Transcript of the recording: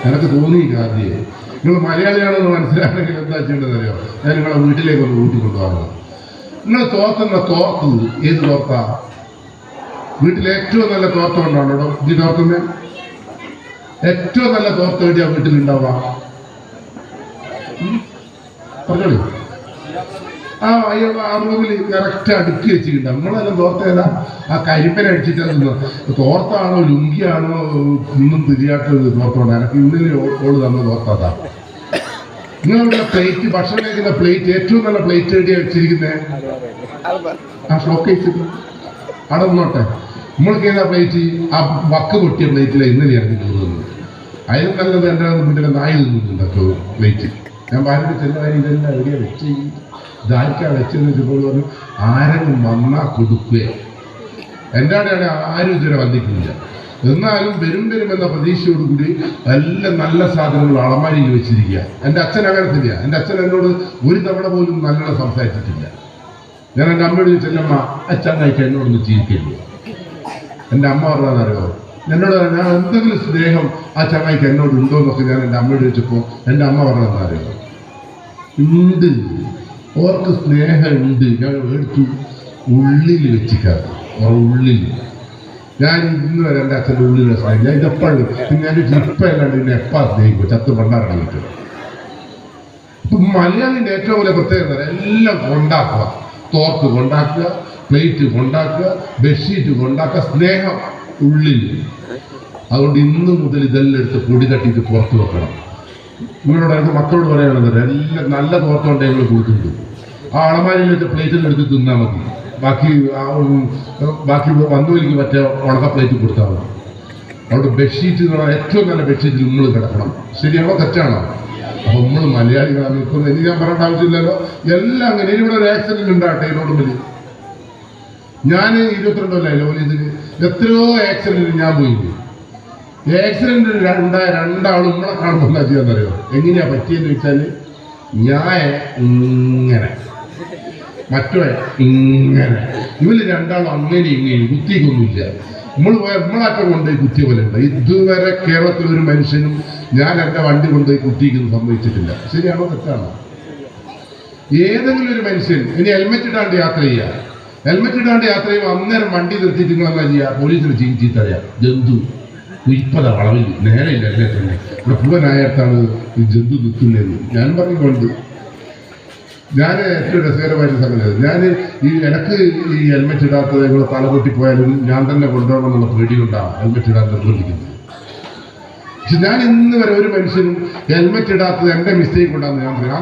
എനിക്ക് തോന്നിയില്ല ആദ്യം. നിങ്ങൾ മലയാളിയാണെന്ന് മനസ്സിലാണെങ്കിൽ എന്താ ചെയ്യേണ്ടത് അറിയോ? ഞാൻ നിങ്ങളെ വീട്ടിലേക്ക് ഒന്ന് കൂട്ടിക്കൊണ്ടുപോകണം. നിങ്ങൾ തോർത്തുന്ന തോർത്ത് ഏത് തോർത്താ? വീട്ടിൽ ഏറ്റവും നല്ല തോർത്ത് കൊണ്ടാണോ ഇത് തോർത്തുന്നത്? ഏറ്റവും നല്ല തോർത്ത് എവിടെയാ വീട്ടിലുണ്ടാവുക? പറഞ്ഞോളൂ. ആ റൂമിൽ കറക്റ്റ് അടുക്കി വെച്ചിട്ടുണ്ട്. നമ്മളെല്ലാം തോർത്തേതാ? ആ കരിപ്പന അടിച്ചിട്ട് തോർത്താണോ ലുങ്കിയാണോ ഇന്നും തിരിയാട്ടൊരു തോർത്തോണ്ട് എനിക്ക് ഇന്നലെ ഓള് തന്ന തോർത്താതാ. നിങ്ങളുടെ പ്ലേറ്റ്, ഭക്ഷണം കഴിക്കുന്ന പ്ലേറ്റ്, ഏറ്റവും നല്ല പ്ലേറ്റ് എവിടെയാ വെച്ചിരിക്കുന്നത്? ആ ഷോക്കേസ് അവിടെ നിന്നോട്ടെ. നമ്മൾക്ക് ഏതാ പ്ലേറ്റ്? ആ വക്ക് പൊട്ടിയ പ്ലേറ്റിലാണ് ഇന്നലെ ഇറങ്ങി തോന്നുന്നത്. അതിന് നല്ലത് എൻ്റെ വീട്ടിലെ നായ തിന്നുന്നുണ്ടോ പ്ലേറ്റ്. ഞാൻ ഭാര്യയുടെ ചെന്ന കാര്യം ഇതെല്ലാം എവിടെയാ വെച്ച് ഇതായിരിക്കാ വെച്ചെന്ന് വെച്ചപ്പോൾ പറഞ്ഞു ആരെങ്കിലും വന്നാൽ കൊടുക്കുക. എൻ്റെ അവിടെയാണ് ആരും ഇതുവരെ വന്നിട്ടില്ല. എന്നാലും വരും എന്ന പ്രതീക്ഷയോടുകൂടി എല്ലാം നല്ല സാധനങ്ങൾ അളമാരിയിൽ വെച്ചിരിക്കുക. എൻ്റെ അച്ഛൻ അങ്ങനത്തില്ല. എൻ്റെ അച്ഛൻ എന്നോട് ഒരു തവണ പോലും നല്ലോണം സംസാരിച്ചിട്ടില്ല. ഞാൻ എൻ്റെ അമ്മയോട് ചോദിച്ചല്ലമ്മ അച്ഛൻ കഴിക്കാൻ എന്നോടൊന്ന് ചിരിക്കില്ല. എൻ്റെ അമ്മ പറഞ്ഞതെന്നറിയോ? എന്നോട് ഞാൻ എന്തെങ്കിലും സ്നേഹം ആ ചങ്ങായിക്ക് എന്നോട് ഉണ്ടോ എന്നൊക്കെ ഞാൻ എൻ്റെ അമ്മയോട് ചോദിച്ചപ്പോൾ എൻ്റെ അമ്മ പറഞ്ഞതെന്നറിയോ? ഉണ്ട്, ഓർക്ക് സ്നേഹം ഉണ്ട്. ഞാൻ എടുത്തു ഉള്ളിൽ വെച്ചിക്കാറ്. ഉള്ളിൽ ഞാൻ ഇന്ന് വരെ എൻ്റെ അച്ഛൻ്റെ ഉള്ളിൽ സ്നേഹം ഞാൻ ഇതെപ്പോഴും ഞാൻ ഇപ്പം അല്ലാണ്ട് പിന്നെ എപ്പാ സ്നേഹിക്കും ചത്ത് കൊണ്ടാടണം കിട്ടും. ഇപ്പം മലയാളിൻ്റെ ഏറ്റവും വലിയ പ്രത്യേകത എല്ലാം കൊണ്ടാക്കുക. തോർത്ത് കൊണ്ടാക്കുക, പ്ലേറ്റ് കൊണ്ടാക്കുക, ബെഡ്ഷീറ്റ് കൊണ്ടാക്കുക, സ്നേഹം ഉള്ളിൽ. അതുകൊണ്ട് ഇന്ന് മുതൽ ഇതെല്ലാം എടുത്ത് പൊടി തട്ടിയിട്ട് പുറത്ത് വെക്കണം. നിങ്ങളോട് എനിക്ക് മക്കളോട് പറയാനുള്ളത് എല്ലാം നല്ല തോർത്തോണ്ട് ഞങ്ങൾ കൊടുക്കുന്നുണ്ട്. ആ അളമാരിയിൽ വെച്ച പ്ലേറ്റിൽ എടുത്ത് തിന്നാൽ മതി. ബാക്കി വന്നോലിക്ക് മറ്റേ ഉണക്ക പ്ലേറ്റ് കൊടുത്താൽ മതി. അവിടെ ബെഡ്ഷീറ്റ് എന്ന് പറഞ്ഞാൽ ഏറ്റവും നല്ല ബെഡ്ഷീറ്റിൽ നമ്മൾ കിടക്കണം. ശരിയാണോ തെറ്റാണോ? അപ്പോൾ നമ്മൾ മലയാളികളാണ്. ഇപ്പം എനിക്ക് ഞാൻ പറയേണ്ട ആവശ്യമില്ലല്ലോ. എല്ലാം അങ്ങനെ. ഇവിടെ ഒരു ആക്സിഡന്റ് ഉണ്ടാകട്ടെ ഇതിനോടുമ്പിൽ. ഞാൻ 22 കൊല്ലമല്ലോ ഇതിന് എത്രയോ ആക്സിഡന്റിന് ഞാൻ പോയില്ലേ. ആക്സിഡന്റ് ഉണ്ടായ രണ്ടാളും നമ്മളെ കാണുമ്പോൾ എന്താ ചെയ്യാന്നറിയോ? എങ്ങനെയാ പറ്റിയെന്ന് വെച്ചാൽ ഞാൻ ഇങ്ങനെ മറ്റോ ഇങ്ങനെ, ഇവര് രണ്ടാളും അങ്ങനെ ഇങ്ങനെ കുത്തിക്കൊന്നുമില്ല. നമ്മളാറ്റം കൊണ്ടുപോയി കുത്തിയ പോലെ ഉണ്ട്. ഇതുവരെ കേരളത്തിൽ ഒരു മനുഷ്യനും ഞാൻ എൻ്റെ വണ്ടി കൊണ്ടുപോയി കുത്തിക്കുന്നു സംഭവിച്ചിട്ടില്ല. ശരിയാണോ തെറ്റാണോ? ഏതെങ്കിലും ഒരു മനുഷ്യൻ ഇനി ഹെൽമെറ്റ് ഇടാണ്ട് യാത്ര ചെയ്യുക, ഹെൽമെറ്റ് ഇടാണ്ട് യാത്ര ചെയ്യുമ്പോൾ അന്നേരം വണ്ടി നിർത്തിയിട്ട് നിങ്ങൾ എന്താ ചെയ്യുക? പോലീസിന് ചീത്തറിയാം. ജന്തു ഇപ്പത വളവിൽ നേരെയില്ല അല്ലേ തന്നെ ഇവിടെ പൂവനായത്താണ് ഈ ജന്തു നിൽക്കുന്നതെന്ന് ഞാൻ പറഞ്ഞുകൊണ്ട് ഞാൻ ഏറ്റവും രസകരമായിട്ട് സംഗതി ഞാൻ എനിക്ക് ഈ ഹെൽമെറ്റ് ഇടാത്തത് ഇവിടെ തല പൊട്ടിപ്പോയാലും ഞാൻ തന്നെ കൊണ്ടുപോകണം എന്നുള്ള പേടി കൊണ്ടാണ് ഹെൽമെറ്റ് ഇടാൻ നിർബന്ധിക്കുന്നത്. പക്ഷെ ഞാൻ ഇന്ന് വരെ ഒരു മനുഷ്യനും ഹെൽമെറ്റ് ഇടാത്തത് എൻ്റെ മിസ്റ്റേക്ക് കൊണ്ടാന്ന് ഞാൻ പറയാം.